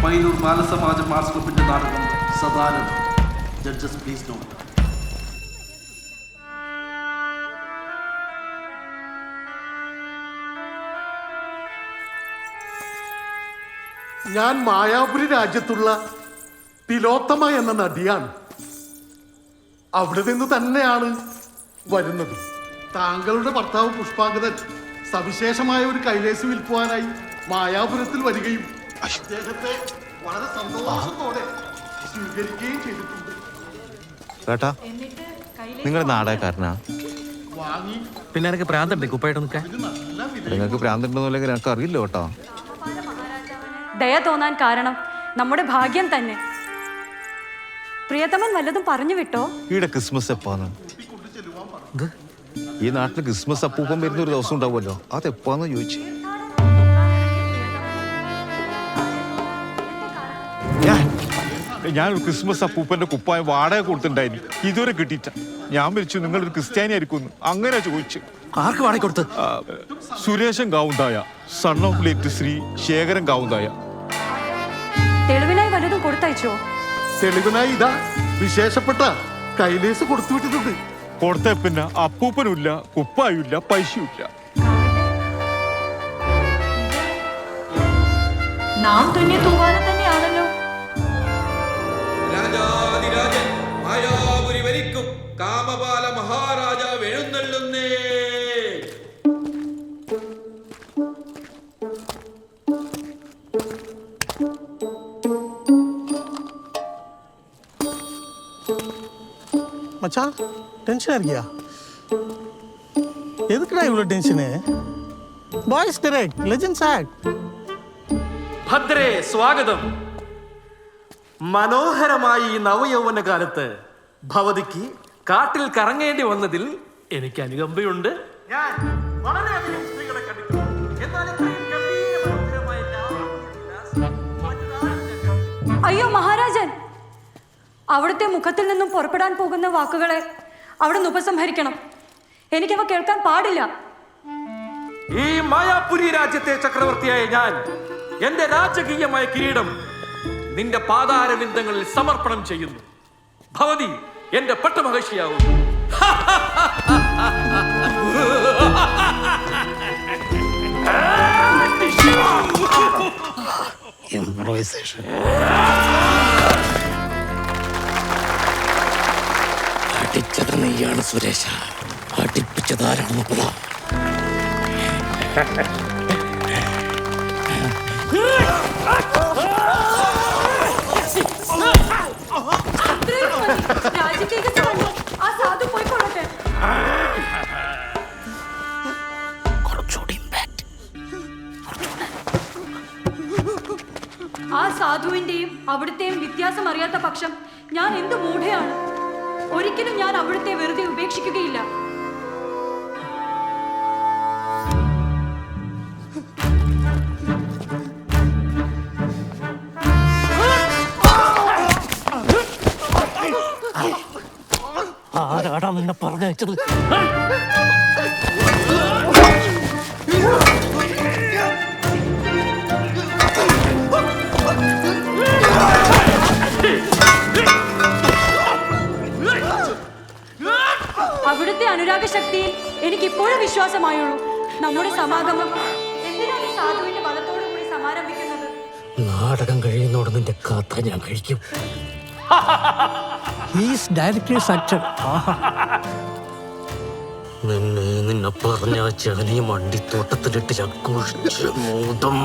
Payyanur ബാലസമാജം arts ക്ലബിന്റെ നാടകം സദാനം. Judges please note. ഞാൻ മായാപുരി രാജ്യത്തുള്ള തിലോത്തമ എന്ന നടിയാണ്. അവിടെ നിന്ന് തന്നെയാണ് വരുന്നത്. താങ്കളുടെ ഭർത്താവ് പുഷ്പാങ്കദൻ സവിശേഷമായ ഒരു കൈലേസ് വിൽക്കുവാനായി മായാപുരത്തിൽ വരികയും അദ്ദേഹത്തെ വളരെ സന്തോഷത്തോടെ സ്വീകരിക്കുകയും ചെയ്തിട്ടുണ്ട്. കേട്ടാ നിങ്ങൾ നാടകക്കാരനാ? വാങ്ങി പിന്നെ എനിക്ക് പ്രാന്തണ്ടേ കുപ്പായിട്ട് നിൽക്കാൻ? നിങ്ങൾക്ക് പ്രാന്തണ്ടെന്നില്ലെങ്കിൽ എനിക്ക് അറിയില്ല കേട്ടോ. ദയ തോന്നാൻ കാരണം നമ്മുടെ ഭാഗ്യം തന്നെ. പ്രിയതമൻ വല്ലതും പറഞ്ഞു വിട്ടോ? ഈടെ ക്രിസ്മസ് എപ്പാന്ന്? ഈ നാട്ടിൽ ക്രിസ്മസ് അപ്പൂപ്പം വരുന്ന ഒരു ദിവസം ഉണ്ടാവുമല്ലോ, അതെപ്പാന്ന് ചോദിച്ചു. ഞാൻ ഒരു ക്രിസ്മസ് അപ്പൂപ്പന്റെ കുപ്പായം വാടക കൊടുത്തിട്ടുണ്ടായിരുന്നു, ഇതുവരെ കിട്ടിയിട്ട. ഞാൻ വിളിച്ചു നിങ്ങളൊരു ക്രിസ്ത്യാനി ആയിരിക്കും, അങ്ങനെ ചോദിച്ചു. ആർക്ക് വാടക കൊടുത്ത്? Sureshan Kavundaya, son of late Shri Sekharan Kavundaya. തെളിവിനായി വല്ലതും കൊടുത്തയച്ചോ? തെളിവിനായി ഇതാ വിശേഷപ്പെട്ട കൈലേസ് കൊടുത്തുവിട്ടിട്ടുണ്ട്. കൊടുത്ത പിന്നെ അപ്പൂപ്പനുമില്ല, കുപ്പായുമില്ല, പൈസയുമില്ല. നാം തുന്നിയ തൂവാല തന്നെയാണല്ലോ. രാജാതിരാജൻ മായാപുരി ഭരിക്കും കാമപാല മഹാരാജാവ് എഴുന്നള്ളുന്നേ. மச்சான் டென்ஷனா இருக்கியா? எதுக்குடா இவ்வளோ tension? Boys correct, legends act. ഭദ്രേ സ്വാഗതം. മനോഹരമായി ഈ നവയൗവന കാലത്ത് ഭവതിക്ക് കാട്ടിൽ കറങ്ങേണ്ടി വന്നതിൽ എനിക്ക് അനുകമ്പയുണ്ട്. ഞാൻ വളരെയധികം സ്ത്രീകളെ കണ്ടിട്ടുണ്ട്. എന്നാൽ ഇത്രയും ഗംഭീര മനോഹരമായ അയ്യോ മഹാരാജൻ, അവിടുത്തെ മുഖത്തിൽ നിന്നും പുറപ്പെടാൻ പോകുന്ന വാക്കുകളെ അവിടെ നിന്ന് ഉപസംഹരിക്കണം. എനിക്കവ കേൾക്കാൻ പാടില്ല. ഈ മായാപുരി രാജ്യത്തെ ചക്രവർത്തിയായ ഞാൻ എന്റെ രാജകീയമായ കിരീടം നിന്റെ പാതാരവിന്ദങ്ങളിൽ സമർപ്പണം ചെയ്യുന്നു. ഭവതി എന്റെ പട്ടമഹർഷിയാവുന്നു. അടിച്ചത് നീയാണ് സുരേഷ, അടിപ്പിച്ചതാരാണെന്ന് പറ. ആ സാധു പോയിക്കൊള്ളട്ടെ. ആ സാധുവിന്റെയും അവിടുത്തെയും വ്യത്യാസം അറിയാത്ത പക്ഷം ഞാൻ എന്ത് മൂഢയാണ്. ഒരിക്കലും ഞാൻ അവിടുത്തെ വെറുതെ ഉപേക്ഷിക്കുകയില്ല. ആരാടാ നിന്നെ പറഞ്ഞയച്ചത്? അവിടുത്തെ അനുരാഗ ശക്തിയിൽ എനിക്കിപ്പോഴും വിശ്വാസമായുള്ളൂ. നമ്മുടെ സമാഗമം എന്തിനാണ് സാധുവിന്റെ വധത്തോടു കൂടി സമാരംഭിക്കുന്നത്? നാടകം കഴിയുന്നോട് നിന്റെ കഥ ഞാൻ കഴിക്കും. നിന്നെ പറഞ്ഞ ചാനി മണ്ടിത്തോട്ടത്തിലിട്ട് ചക്കുഴിച്ച് മൂതം.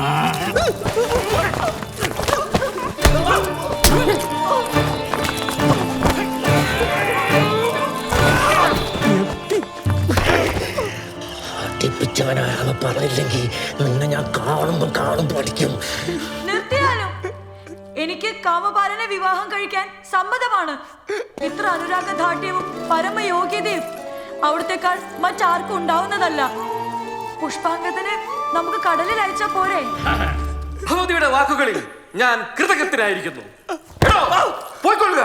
അടിപ്പിച്ചവനാണെന്ന് പറഞ്ഞില്ലെങ്കിൽ നിന്നെ ഞാൻ കാണുമ്പോ അടിക്കും. നിർത്തിയാലും എനിക്ക് കാമപാലനെ വിവാഹം കഴിക്കാൻ സമ്മതമാണ്. ഇത്ര അനുരാഗദാർഢ്യവും പരമയോഗ്യതയും അവിടത്തെക്കാൾ മറ്റാർക്കും ഉണ്ടാവുന്നതല്ല. പുഷ്പാങ്കതനെ നമുക്ക് കടലിൽ അയച്ചാ പോരെ? ഭഗവതിയുടെ വാക്കുകളിൽ ഞാൻ കൃതജ്ഞനായിരിക്കുന്നു. പോയിക്കൊള്ളുക,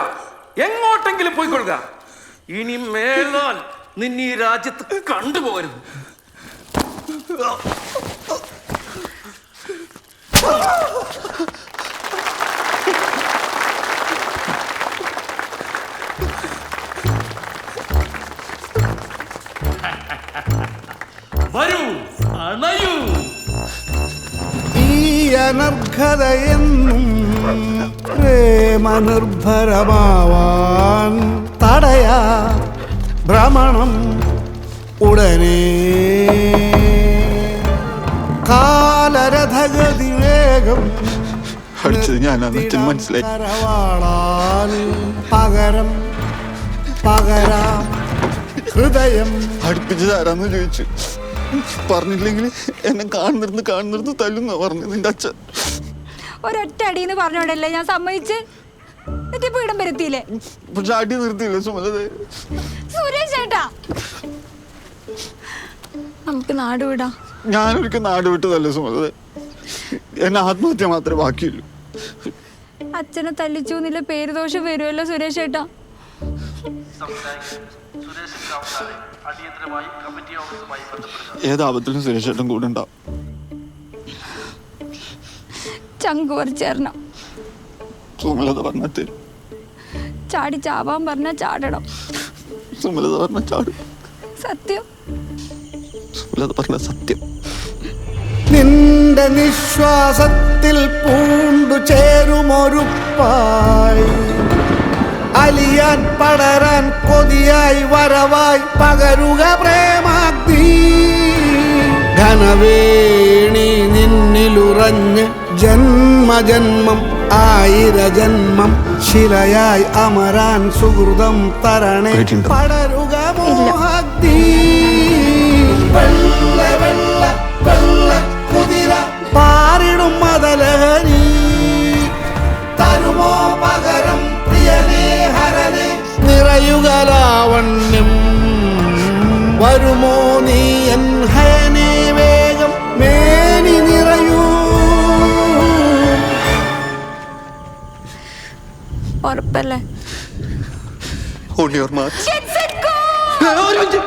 എങ്ങോട്ടെങ്കിലും പോയിക്കൊള്ളുക. ഇനി മേലാൽ നിന്നെ ഈ രാജ്യത്ത് കണ്ടുപോകരുത്. അനർഘതയെന്നും പ്രേമനിർഭരമാവാൻ തടയാ ഭ്രമണം ഉടനെ കാലരഥഗതി വേഗം അടിച്ചത് ഞാനാന്ന് അച്ഛൻ മനസ്സിലായി. പകരം പകരാം ഹൃദയം. അടുപ്പിച്ചത് ആരാന്ന് ചോദിച്ചു. പറഞ്ഞില്ലെങ്കിൽ എന്നെ കാണുന്നിരുന്ന് തല്ലുന്ന പറഞ്ഞു നിന്റെ അച്ഛൻ. ഒരൊറ്റ അടിയെന്ന് പറഞ്ഞോണ്ടല്ലേ ഞാൻ സമ്മതിച്ച്. എന്നിട്ടിപ്പോ ഇടം വരുത്തിയില്ലേ? പക്ഷെ അടി നിർത്തിയില്ല സുമലത. സുരേഷ് ചേട്ടാ, നമുക്ക് നാട് വിടാം. ഞാനൊരിക്കൽ നാട് വിട്ടതല്ലേ സുമലത. എന്നെ ആത്മഹത്യ മാത്രമേ ബാക്കിയുള്ളൂ. അച്ഛനെ തല്ലിച്ചു എന്നില്ല പേരുദോഷം വരുമല്ലോ സുരേഷ് ചേട്ടാ. ഏതാപത്തിലും സുരേഷ് ചേട്ടൻ കൂടെ ഉണ്ടാവും. ചങ്കു പറിച്ചേരണം. സുമലത പറഞ്ഞ തരും. ചാടി ചാവാൻ പറഞ്ഞ ചാടണം. സുമലത പറഞ്ഞ ചാടും. സത്യം. സുമലത പറഞ്ഞ സത്യം. നിന്റെ നിശ്വാസത്തിൽ പൂണ്ടു ചേരുമൊരുപ്പായി അലിയാൻ പടരാൻ കൊതിയായി വരവായി പകരുക പ്രേമാഗ്നി. ഘനവേണി നിന്നിലുറഞ്ഞ് ജന്മജന്മം ആയിര ജന്മം ശിലയായി അമരാൻ സുഹൃതം തരണേ പടരുക മോഹാഗ്നി. വെള്ള വെള്ള വെള്ള കുതിര പാറിടും മതലഹരി തരുമോ പകരം പ്രിയനേ ഹരനെ നിറയുക ലാവണ്യം. വരുമോ നീ എൻ ഹയനേ വേഗം മേനി നിറയൂ. ഉറപ്പല്ലേ? On your mark. Get set, go! ഒരു മിനിറ്റ്.